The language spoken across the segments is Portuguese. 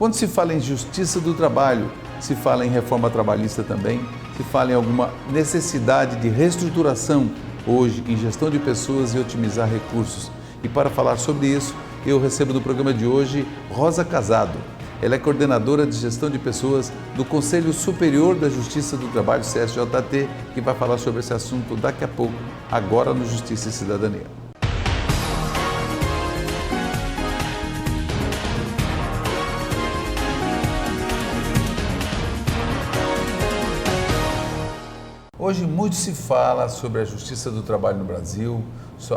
Quando se fala em justiça do trabalho, se fala em reforma trabalhista também, se fala em alguma necessidade de reestruturação hoje em gestão de pessoas e otimizar recursos. E para falar sobre isso, eu recebo no programa de hoje Rosa Casado. Ela é coordenadora de gestão de pessoas do Conselho Superior da Justiça do Trabalho, CSJT, que vai falar sobre esse assunto daqui a pouco, agora no Justiça e Cidadania. Hoje muito se fala sobre a justiça do trabalho no Brasil,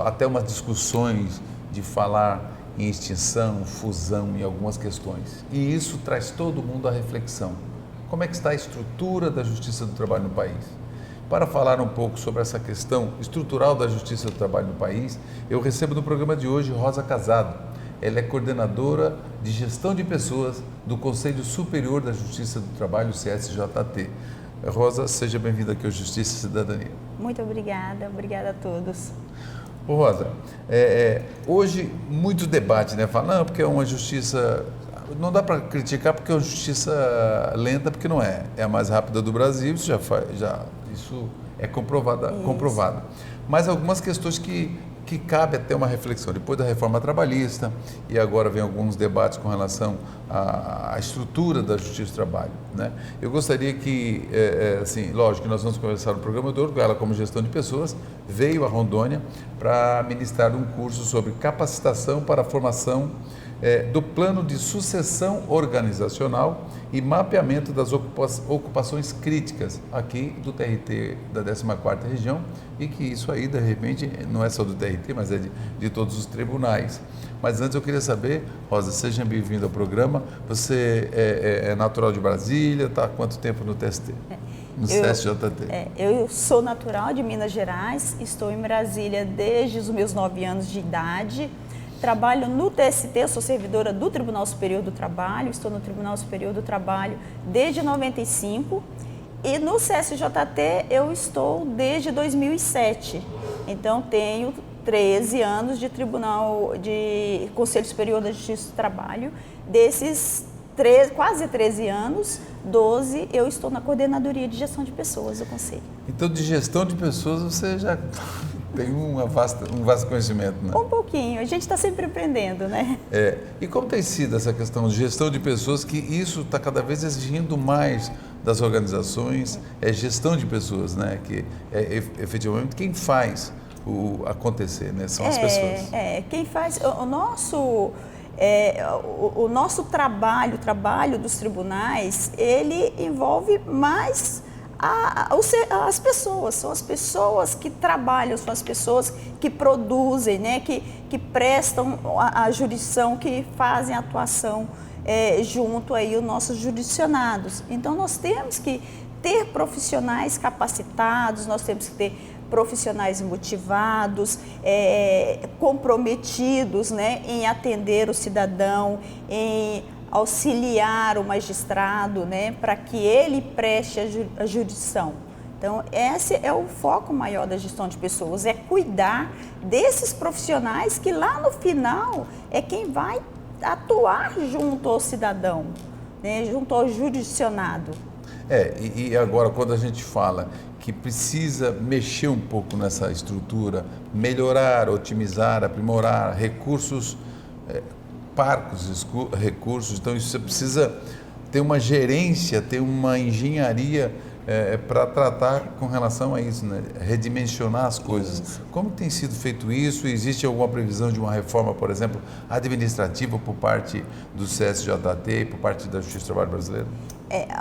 até umas discussões de falar em extinção, fusão em algumas questões. E isso traz todo mundo à reflexão. Como é que está a estrutura da justiça do trabalho no país? Para falar um pouco sobre essa questão estrutural da justiça do trabalho no país, eu recebo no programa de hoje Rosa Casado. Ela é coordenadora de gestão de pessoas do Conselho Superior da Justiça do Trabalho, CSJT. Rosa, seja bem-vinda aqui ao Justiça e Cidadania. Muito obrigada a todos. Ô Rosa, hoje muito debate, né? Fala, não, porque é uma justiça, não dá para criticar porque é uma justiça lenta, porque não é. É a mais rápida do Brasil, isso isso é comprovado. Mas algumas questões que cabe até uma reflexão. Depois da reforma trabalhista, e agora vem alguns debates com relação à estrutura da justiça do trabalho, né? Eu gostaria que, assim, lógico que nós vamos conversar no programa de hoje, ela como gestão de pessoas, veio a Rondônia para ministrar um curso sobre capacitação para a formação do plano de sucessão organizacional e mapeamento das ocupações críticas aqui do TRT da 14ª região, e que isso aí, de repente, não é só do TRT, mas é de todos os tribunais. Mas antes eu queria saber, Rosa, seja bem-vinda ao programa. Você é natural de Brasília, está há quanto tempo no TST? No CSJT? Eu sou natural de Minas Gerais, estou em Brasília desde os meus 9 anos de idade. Trabalho no TST, sou servidora do Tribunal Superior do Trabalho, estou no Tribunal Superior do Trabalho desde 95 e no CSJT eu estou desde 2007. Então tenho 13 anos de Conselho Superior da Justiça do Trabalho. Desses quase 13 anos, 12 eu estou na coordenadoria de gestão de pessoas do Conselho. Então, de gestão de pessoas você já tem um vasto conhecimento, né? Um pouquinho, a gente está sempre aprendendo, né? E como tem sido essa questão de gestão de pessoas, que isso está cada vez exigindo mais das organizações, gestão de pessoas, né? Que é efetivamente quem faz acontecer, né? São as pessoas. Quem faz o nosso trabalho, o trabalho dos tribunais, ele envolve mais as pessoas, são as pessoas que trabalham, são as pessoas que produzem, né, que prestam a jurisdição, que fazem a atuação junto aí os nossos jurisdicionados. Então nós temos que ter profissionais capacitados, nós temos que ter profissionais motivados, comprometidos, né, em atender o cidadão, em auxiliar o magistrado, né, para que ele preste a jurisdição. Então, esse é o foco maior da gestão de pessoas, é cuidar desses profissionais que lá no final é quem vai atuar junto ao cidadão, né, junto ao jurisdicionado. E agora, quando a gente fala que precisa mexer um pouco nessa estrutura, melhorar, otimizar, aprimorar recursos, parcos recursos, então isso você precisa ter uma gerência, ter uma engenharia para tratar com relação a isso, né? Redimensionar as coisas. Isso. Como tem sido feito isso? Existe alguma previsão de uma reforma, por exemplo, administrativa por parte do CSJT e por parte da Justiça do Trabalho brasileira?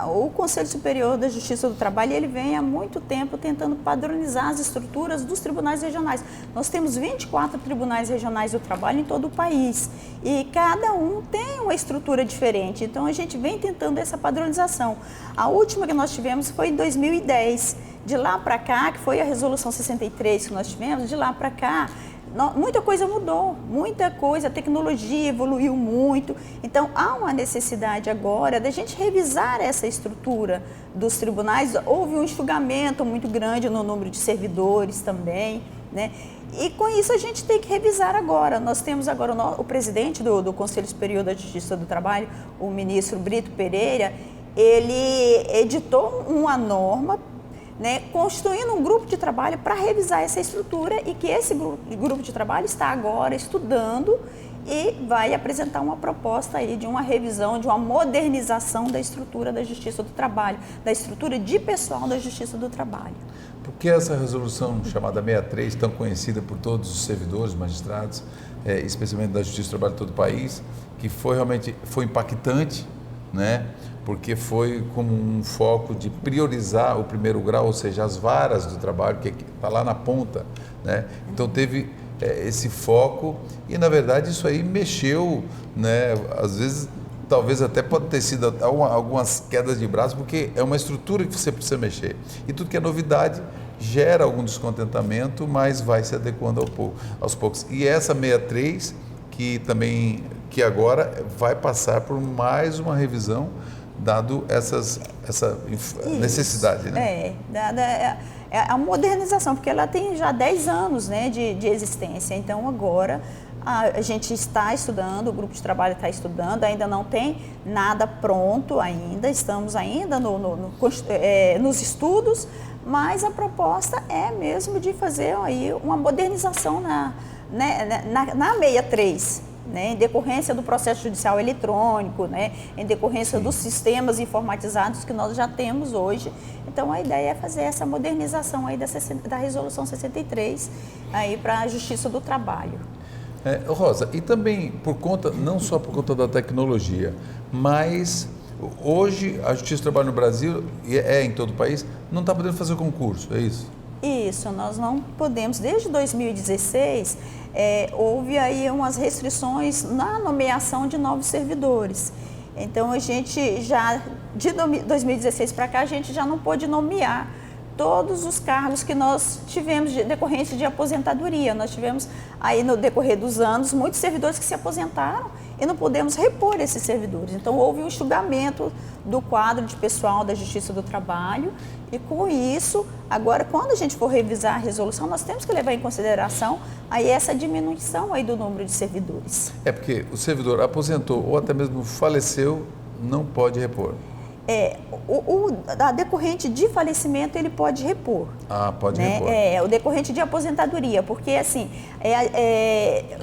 O Conselho Superior da Justiça do Trabalho, ele vem há muito tempo tentando padronizar as estruturas dos tribunais regionais. Nós temos 24 tribunais regionais do trabalho em todo o país e cada um tem uma estrutura diferente, então a gente vem tentando essa padronização. A última que nós tivemos foi em 2010. De lá para cá, que foi a Resolução 63 que nós tivemos, de lá para cá, muita coisa mudou, muita coisa, a tecnologia evoluiu muito, então há uma necessidade agora da gente revisar essa estrutura dos tribunais. Houve um enxugamento muito grande no número de servidores também, né? E com isso a gente tem que revisar agora. Nós temos agora o presidente do Conselho Superior da Justiça do Trabalho, o ministro Brito Pereira, ele editou uma norma, né, constituindo um grupo de trabalho para revisar essa estrutura, e que esse grupo de trabalho está agora estudando e vai apresentar uma proposta aí de uma revisão, de uma modernização da estrutura da Justiça do Trabalho, da estrutura de pessoal da Justiça do Trabalho. Por que essa resolução chamada 63, tão conhecida por todos os servidores, magistrados, especialmente da Justiça do Trabalho de todo o país, que realmente foi impactante, né? Porque foi como um foco de priorizar o primeiro grau, ou seja, as varas do trabalho, que está lá na ponta, né? Então teve esse foco e, na verdade, isso aí mexeu, né? Às vezes, talvez até pode ter sido algumas quedas de braço, porque é uma estrutura que você precisa mexer. E tudo que é novidade gera algum descontentamento, mas vai se adequando aos poucos. E essa 63, que agora vai passar por mais uma revisão, dado essa necessidade, né? É a modernização, porque ela tem já 10 anos, né, de existência. Então, agora a gente está estudando, o grupo de trabalho está estudando, ainda não tem nada pronto ainda, estamos ainda nos estudos, mas a proposta é mesmo de fazer aí uma modernização na 63, né, em decorrência do processo judicial eletrônico, né, em decorrência dos sistemas informatizados que nós já temos hoje. Então, a ideia é fazer essa modernização aí da Resolução 63 para a Justiça do Trabalho. Rosa, e também não só por conta da tecnologia, mas hoje a Justiça do Trabalho no Brasil, e em todo o país, não está podendo fazer concurso, é isso? Isso, nós não podemos. Desde 2016, houve aí umas restrições na nomeação de novos servidores. Então, a gente já, de 2016 para cá, a gente já não pôde nomear todos os cargos que nós tivemos decorrente de aposentadoria. Nós tivemos aí no decorrer dos anos muitos servidores que se aposentaram e não pudemos repor esses servidores. Então, houve um enxugamento do quadro de pessoal da Justiça do Trabalho e, com isso, agora, quando a gente for revisar a resolução, nós temos que levar em consideração aí essa diminuição aí do número de servidores. Porque o servidor aposentou ou até mesmo faleceu, não pode repor. A decorrente de falecimento ele pode repor. Pode repor. O decorrente de aposentadoria, porque assim,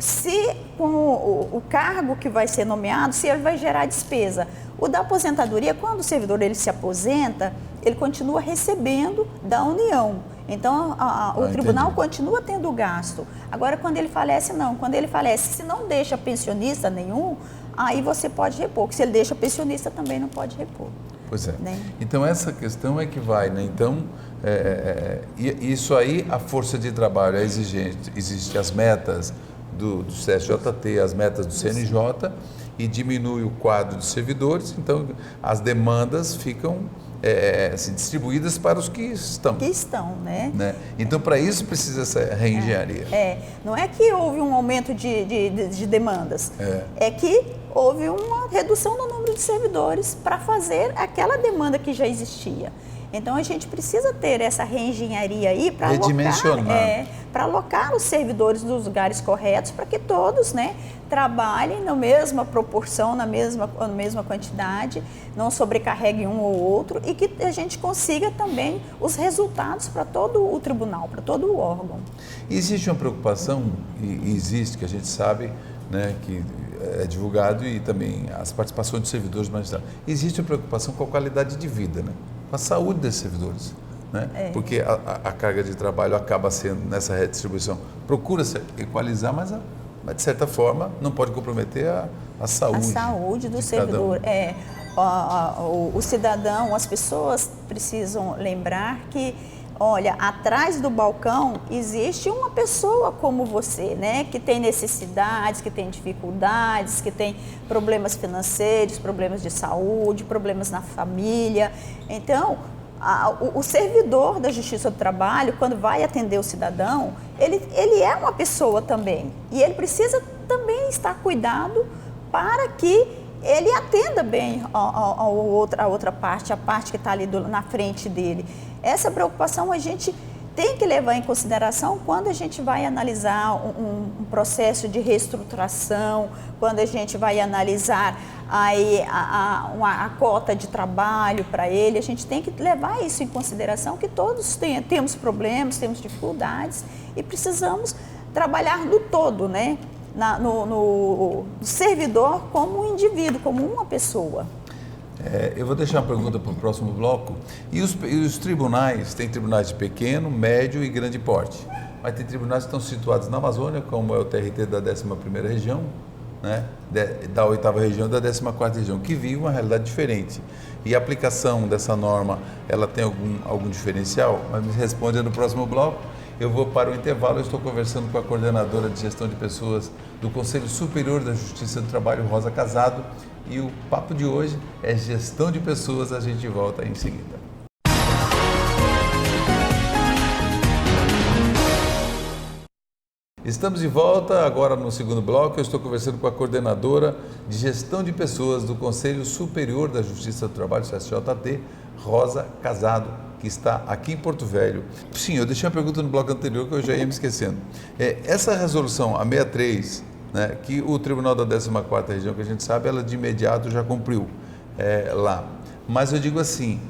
se com o cargo que vai ser nomeado, se ele vai gerar despesa. O da aposentadoria, quando o servidor ele se aposenta, ele continua recebendo da União. Então, o tribunal continua tendo gasto. Agora, quando ele falece, não. Quando ele falece, se não deixa pensionista nenhum, aí você pode repor. Porque se ele deixa pensionista, também não pode repor. Pois é. Né? Então, essa questão é que vai, né? Então, isso aí, a força de trabalho é exigente. Existem as metas do CSJT, as metas do CNJ, e diminui o quadro de servidores, então as demandas ficam assim, distribuídas para os que estão. Né? Então, para isso precisa essa reengenharia. Não é que houve um aumento de demandas, é que houve uma redução no número de servidores para fazer aquela demanda que já existia. Então, a gente precisa ter essa reengenharia aí para alocar os servidores nos lugares corretos, para que todos, né, trabalhem na mesma proporção, na mesma quantidade, não sobrecarreguem um ou outro, e que a gente consiga também os resultados para todo o tribunal, para todo o órgão. Existe uma preocupação, e existe, que a gente sabe, né, que é divulgado, e também as participações dos servidores magistrados. Existe uma preocupação com a qualidade de vida, né? Com a saúde desses servidores, né? Porque a carga de trabalho acaba sendo, nessa redistribuição, procura-se equalizar, mas de certa forma não pode comprometer a saúde. A saúde do servidor. O cidadão, as pessoas precisam lembrar que, olha, atrás do balcão existe uma pessoa como você, né? Que tem necessidades, que tem dificuldades, que tem problemas financeiros, problemas de saúde, problemas na família. Então, o servidor da Justiça do Trabalho, quando vai atender o cidadão, ele é uma pessoa também. E ele precisa também estar cuidado para que ele atenda bem a outra parte, a parte que está ali na frente dele. Essa preocupação a gente tem que levar em consideração quando a gente vai analisar um processo de reestruturação, quando a gente vai analisar aí a cota de trabalho para ele, a gente tem que levar isso em consideração, que todos temos problemas, temos dificuldades e precisamos trabalhar no todo, né? No servidor como um indivíduo, como uma pessoa. Eu vou deixar uma pergunta para o próximo bloco. E os tribunais, tem tribunais de pequeno, médio e grande porte. Mas tem tribunais que estão situados na Amazônia, como é o TRT da 11ª região, né? Da 8ª região e da 14ª região, que vive uma realidade diferente. E a aplicação dessa norma, ela tem algum diferencial? Mas me responde no próximo bloco. Eu vou para o intervalo, eu estou conversando com a coordenadora de gestão de pessoas do Conselho Superior da Justiça do Trabalho, Rosa Casado, e o papo de hoje é gestão de pessoas. A gente volta em seguida. Estamos de volta agora no segundo bloco. Eu estou conversando com a coordenadora de gestão de pessoas do Conselho Superior da Justiça do Trabalho, CSJT, Rosa Casado, que está aqui em Porto Velho. Sim, eu deixei uma pergunta no bloco anterior que eu já ia me esquecendo. Essa resolução, a 63, né, que o Tribunal da 14ª Região, que a gente sabe, ela de imediato já cumpriu lá. Mas eu digo assim,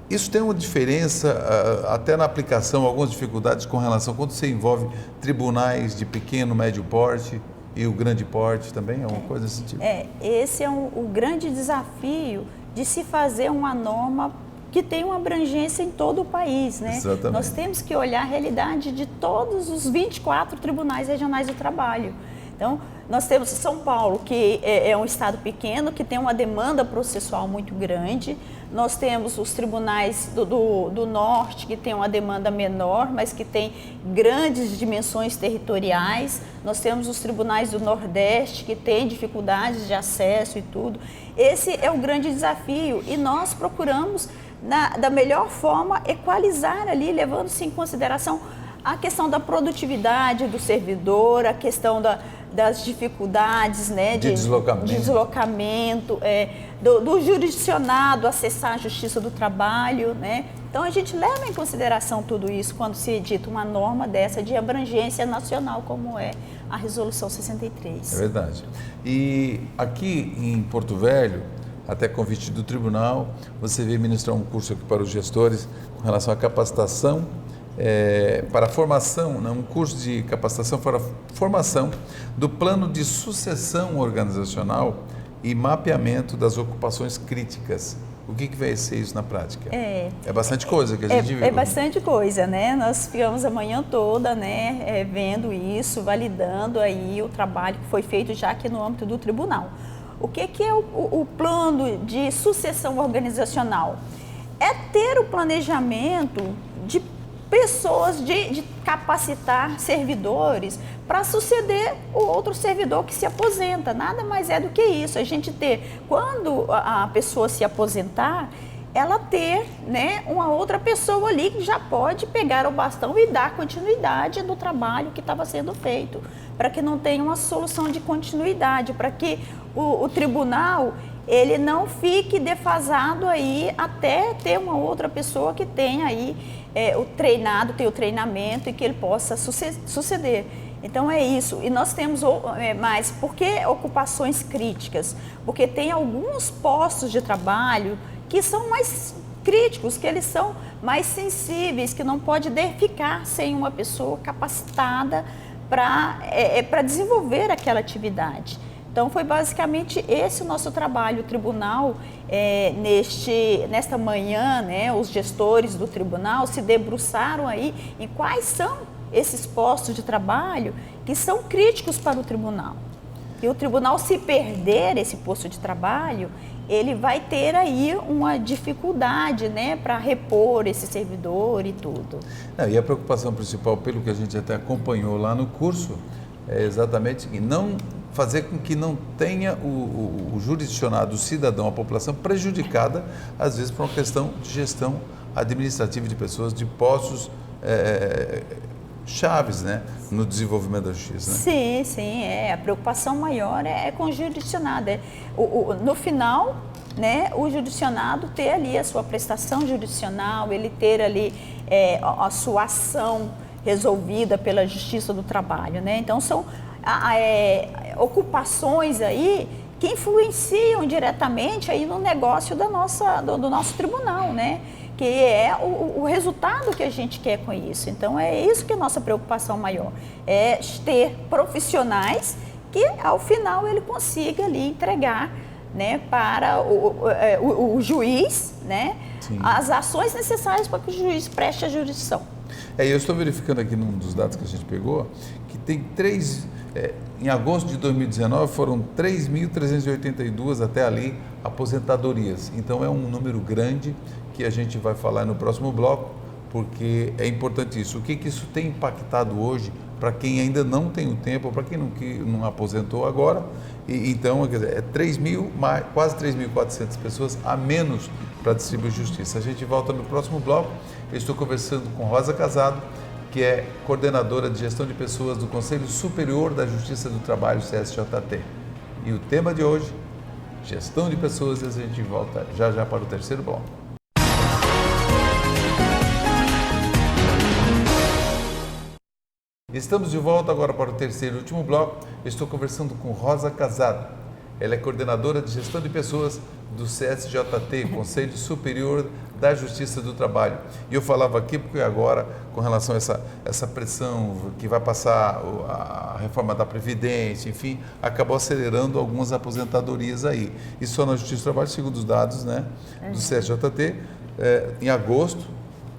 isso tem uma diferença até na aplicação, algumas dificuldades com relação quando você envolve tribunais de pequeno, médio porte e o grande porte também, é uma coisa desse tipo? Esse é o grande desafio de se fazer uma norma que tem uma abrangência em todo o país, né? Exatamente. Nós temos que olhar a realidade de todos os 24 tribunais regionais do trabalho. Então, nós temos São Paulo, que é um estado pequeno, que tem uma demanda processual muito grande. Nós temos os tribunais do Norte, que tem uma demanda menor, mas que tem grandes dimensões territoriais. Nós temos os tribunais do Nordeste, que têm dificuldades de acesso e tudo. Esse é o grande desafio e nós procuramos, da melhor forma, equalizar ali, levando-se em consideração a questão da produtividade do servidor, a questão das dificuldades, né, de deslocamento, do jurisdicionado acessar a justiça do trabalho, né? Então a gente leva em consideração tudo isso quando se edita uma norma dessa de abrangência nacional, como é a Resolução 63. É verdade. E aqui em Porto Velho, até convite do tribunal, você veio ministrar um curso aqui para os gestores com relação à capacitação para a formação, né, um curso de capacitação para a formação do plano de sucessão organizacional e mapeamento das ocupações críticas. O que vai ser isso na prática? É bastante coisa que a gente viu. É bastante coisa, né? Nós ficamos a manhã toda, né, vendo isso, validando aí o trabalho que foi feito já aqui no âmbito do tribunal. O que é o plano de sucessão organizacional? É ter o planejamento de pessoas, de capacitar servidores para suceder o outro servidor que se aposenta. Nada mais é do que isso. A gente ter, quando a pessoa se aposentar, ela ter, né, uma outra pessoa ali que já pode pegar o bastão e dar continuidade do trabalho que estava sendo feito, para que não tenha uma solução de continuidade, para que o tribunal ele não fique defasado aí até ter uma outra pessoa que tenha aí tenha o treinamento e que ele possa suceder. Então é isso. E nós temos mais, por que ocupações críticas? Porque tem alguns postos de trabalho que são mais críticos, que eles são mais sensíveis, que não pode ficar sem uma pessoa capacitada para desenvolver aquela atividade. Então foi basicamente esse o nosso trabalho. O tribunal, nesta manhã, né, os gestores do tribunal se debruçaram aí em quais são esses postos de trabalho que são críticos para o tribunal. E o tribunal, se perder esse posto de trabalho, ele vai ter aí uma dificuldade, né, para repor esse servidor e tudo. E a preocupação principal, pelo que a gente até acompanhou lá no curso, é exatamente não fazer com que não tenha o jurisdicionado, o cidadão, a população prejudicada, às vezes por uma questão de gestão administrativa de pessoas, de postos chaves, né, no desenvolvimento da justiça. Né? Sim, a preocupação maior é com o jurisdicionado. No final, né, o jurisdicionado ter ali a sua prestação jurisdicional, ele ter ali a sua ação resolvida pela Justiça do Trabalho, né? Então são ocupações aí que influenciam diretamente aí no negócio do nosso tribunal, né? Que é o resultado que a gente quer com isso. Então é isso que é a nossa preocupação maior, é ter profissionais que ao final ele consiga ali entregar, né, para o juiz, né, as ações necessárias para que o juiz preste a jurisdição. Eu estou verificando aqui num dos dados que a gente pegou, que tem em agosto de 2019 foram 3.382 até ali aposentadorias. Então é um número grande que a gente vai falar no próximo bloco, porque é importante isso. O que isso tem impactado hoje para quem ainda não tem o tempo, para quem não aposentou agora? Então, quer dizer, quase 3.400 pessoas a menos para distribuir justiça. A gente volta no próximo bloco. Eu estou conversando com Rosa Casado, que é coordenadora de gestão de pessoas do Conselho Superior da Justiça do Trabalho, CSJT. E o tema de hoje, gestão de pessoas, e a gente volta já para o terceiro bloco. Estamos de volta agora para o terceiro e último bloco. Eu estou conversando com Rosa Casado. Ela é coordenadora de gestão de pessoas do CSJT, Conselho Superior da Justiça do Trabalho. E eu falava aqui porque agora, com relação a essa pressão que vai passar a reforma da Previdência, enfim, acabou acelerando algumas aposentadorias aí. E só na Justiça do Trabalho, segundo os dados, né, do CSJT,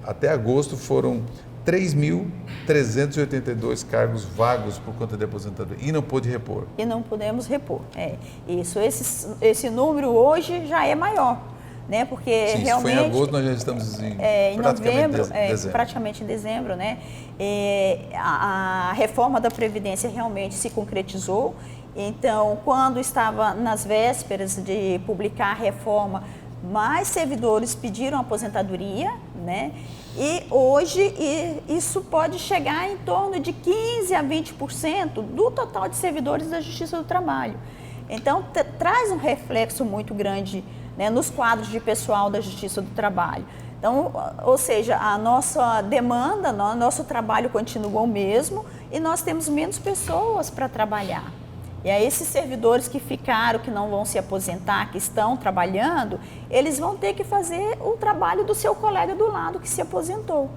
até agosto foram 3.382 cargos vagos por conta de aposentadoria e não pôde repor. E não podemos repor, isso. Esse número hoje já é maior, né? Porque sim, realmente... Foi em agosto, nós já estamos em novembro, dezembro. Praticamente em dezembro, né? A reforma da Previdência realmente se concretizou. Então, quando estava nas vésperas de publicar a reforma, mais servidores pediram aposentadoria, né? E hoje isso pode chegar em torno de 15% a 20% do total de servidores da Justiça do Trabalho. Então, traz um reflexo muito grande, né, nos quadros de pessoal da Justiça do Trabalho. Então, ou seja, a nossa demanda, nosso trabalho continua o mesmo e nós temos menos pessoas para trabalhar. E aí esses servidores que ficaram, que não vão se aposentar, que estão trabalhando, eles vão ter que fazer o trabalho do seu colega do lado que se aposentou.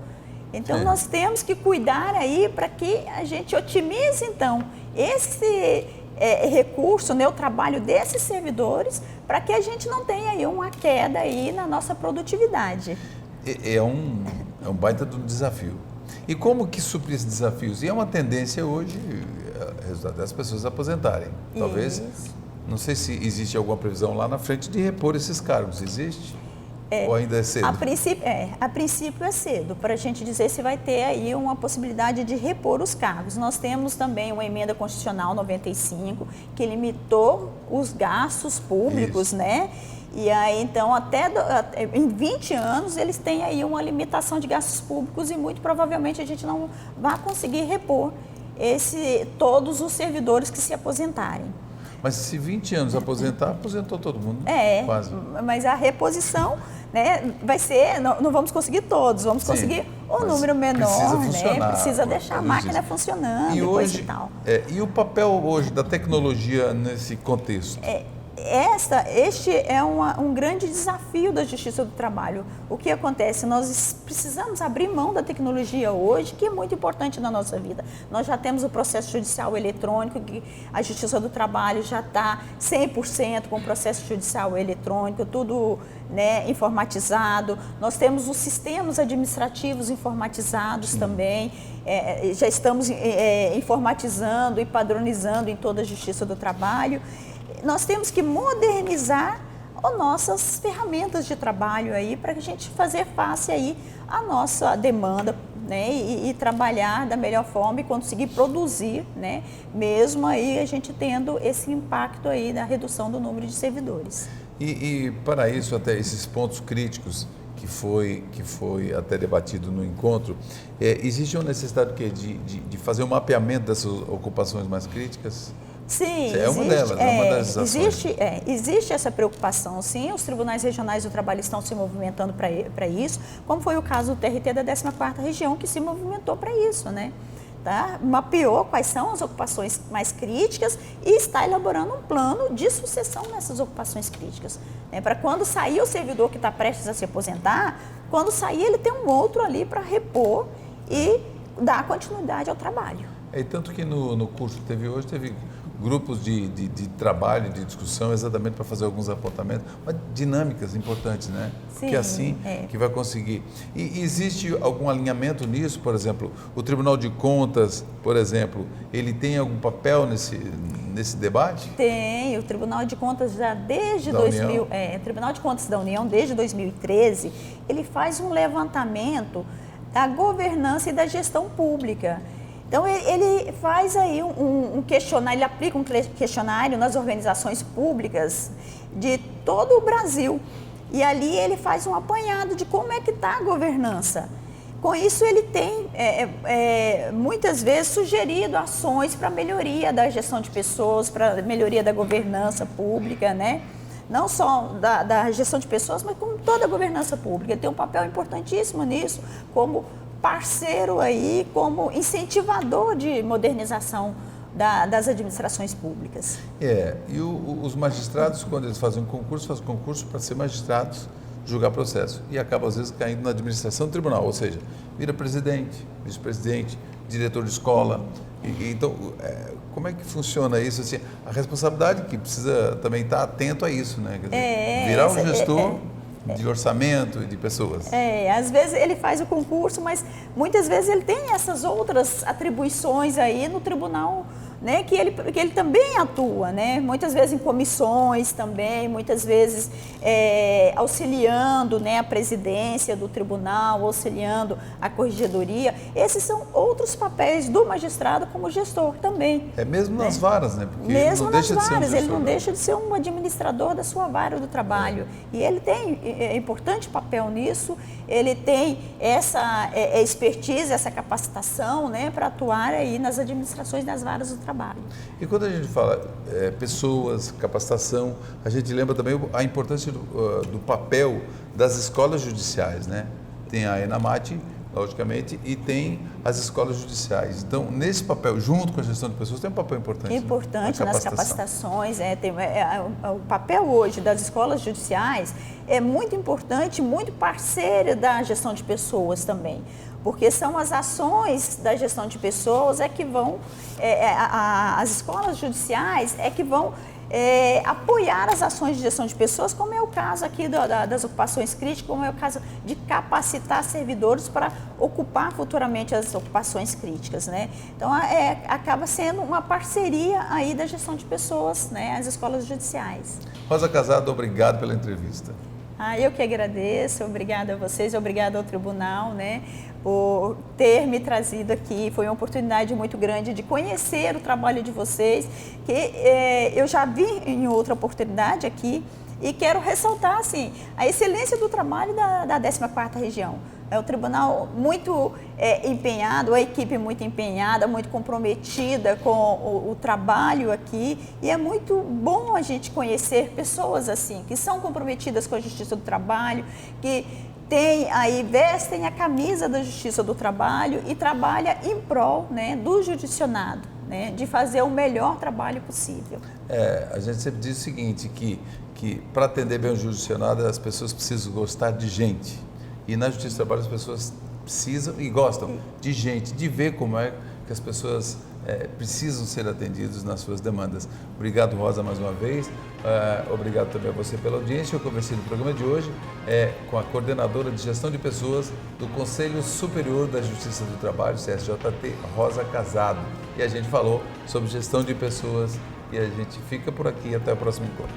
Então nós temos que cuidar aí para que a gente otimize então esse recurso, né, o trabalho desses servidores, para que a gente não tenha aí uma queda aí na nossa produtividade. É um baita de um desafio. E como que suprir esses desafios? E é uma tendência hoje, resultado das pessoas aposentarem. Talvez, não sei se existe alguma previsão lá na frente de repor esses cargos. Existe? Ou ainda é cedo? A princípio é cedo, para a gente dizer se vai ter aí uma possibilidade de repor os cargos. Nós temos também uma emenda constitucional 95, que limitou os gastos públicos, né? E aí, então, em 20 anos, eles têm aí uma limitação de gastos públicos e muito provavelmente a gente não vai conseguir repor todos os servidores que se aposentarem. Mas se 20 anos aposentou todo mundo, quase. Mas a reposição, né, vai ser, não vamos conseguir todos, vamos conseguir um número menor, né? Precisa deixar a máquina funcionando e coisa e tal. E o papel hoje da tecnologia nesse contexto? Este é um grande desafio da Justiça do Trabalho. O que acontece? Nós precisamos abrir mão da tecnologia hoje, que é muito importante na nossa vida. Nós já temos o processo judicial eletrônico, que a Justiça do Trabalho já está 100% com o processo judicial eletrônico, tudo, né, informatizado. Nós temos os sistemas administrativos informatizados também. Já estamos informatizando e padronizando em toda a Justiça do Trabalho. Nós temos que modernizar as nossas ferramentas de trabalho aí para a gente fazer face aí à nossa demanda, né, e trabalhar da melhor forma e conseguir produzir, né, mesmo aí a gente tendo esse impacto aí da redução do número de servidores. E para isso, até esses pontos críticos que foi até debatido no encontro, existe uma necessidade de fazer um mapeamento dessas ocupações mais críticas? Sim, é uma delas, é uma das ações. Existe essa preocupação, sim, os tribunais regionais do trabalho estão se movimentando para isso, como foi o caso do TRT da 14ª região, que se movimentou para isso, né? Tá? Mapeou quais são as ocupações mais críticas e está elaborando um plano de sucessão nessas ocupações críticas, né? Para quando sair o servidor que está prestes a se aposentar, quando sair ele tem um outro ali para repor e dar continuidade ao trabalho. E tanto que no curso que teve hoje, teve grupos de trabalho, de discussão, exatamente para fazer alguns apontamentos, mas dinâmicas importantes, né? Sim, porque é assim que vai conseguir. E existe algum alinhamento nisso? Por exemplo, o Tribunal de Contas, por exemplo, ele tem algum papel nesse debate? Tem, o Tribunal de Contas já desde o Tribunal de Contas da União, desde 2013, ele faz um levantamento da governança e da gestão pública. Então, ele faz aí um questionário, ele aplica um questionário nas organizações públicas de todo o Brasil. E ali ele faz um apanhado de como é que está a governança. Com isso, ele tem, muitas vezes, sugerido ações para melhoria da gestão de pessoas, para melhoria da governança pública, né? Não só da gestão de pessoas, mas como toda a governança pública. Ele tem um papel importantíssimo nisso, como parceiro aí, como incentivador de modernização das administrações públicas. E os magistrados, quando eles fazem concurso para ser magistrados, julgar processo. E acaba, às vezes, caindo na administração do tribunal, ou seja, vira presidente, vice-presidente, diretor de escola. Então, como é que funciona isso? Assim, a responsabilidade que precisa também estar atento a isso, né? Quer dizer, virar um gestor de orçamento e de pessoas. Às vezes ele faz o concurso, mas muitas vezes ele tem essas outras atribuições aí no tribunal, né, que ele também atua, né, muitas vezes em comissões também, muitas vezes auxiliando, né, a presidência do tribunal, auxiliando a corregedoria. Esses são outros papéis do magistrado como gestor também. Mesmo nas varas, né? Porque mesmo nas varas, ele não deixa de ser um administrador da sua vara do trabalho. E ele tem importante papel nisso, ele tem essa expertise, essa capacitação, né, para atuar aí nas administrações das varas do trabalho. E quando a gente fala pessoas, capacitação, a gente lembra também a importância do papel das escolas judiciais, né? Tem a ENAMAT, logicamente, e tem as escolas judiciais. Então, nesse papel, junto com a gestão de pessoas, tem um papel importante. Importante nas capacitações. O papel hoje das escolas judiciais é muito importante, muito parceiro da gestão de pessoas também. Porque são as ações da gestão de pessoas que vão, as escolas judiciais que vão apoiar as ações de gestão de pessoas, como é o caso aqui das ocupações críticas, como é o caso de capacitar servidores para ocupar futuramente as ocupações críticas, né? Então, acaba sendo uma parceria aí da gestão de pessoas, né, as escolas judiciais. Rosa Casado, obrigado pela entrevista. Eu que agradeço, obrigada a vocês, obrigada ao tribunal, né, por ter me trazido aqui. Foi uma oportunidade muito grande de conhecer o trabalho de vocês, que eu já vi em outra oportunidade aqui, e quero ressaltar assim, a excelência do trabalho da 14ª região. É o tribunal muito empenhado, a equipe muito empenhada, muito comprometida com o trabalho aqui, e é muito bom a gente conhecer pessoas assim, que são comprometidas com a justiça do trabalho, que vestem a camisa da justiça do trabalho e trabalha em prol, né, do judicionado, né, de fazer o melhor trabalho possível. A gente sempre diz o seguinte, que para atender bem o judicionado, as pessoas precisam gostar de gente. E na Justiça do Trabalho as pessoas precisam e gostam de gente, de ver como é que as pessoas precisam ser atendidas nas suas demandas. Obrigado, Rosa, mais uma vez. Obrigado também a você pela audiência. Eu conversei no programa de hoje com a coordenadora de gestão de pessoas do Conselho Superior da Justiça do Trabalho, CSJT, Rosa Casado. E a gente falou sobre gestão de pessoas e a gente fica por aqui. Até o próximo encontro.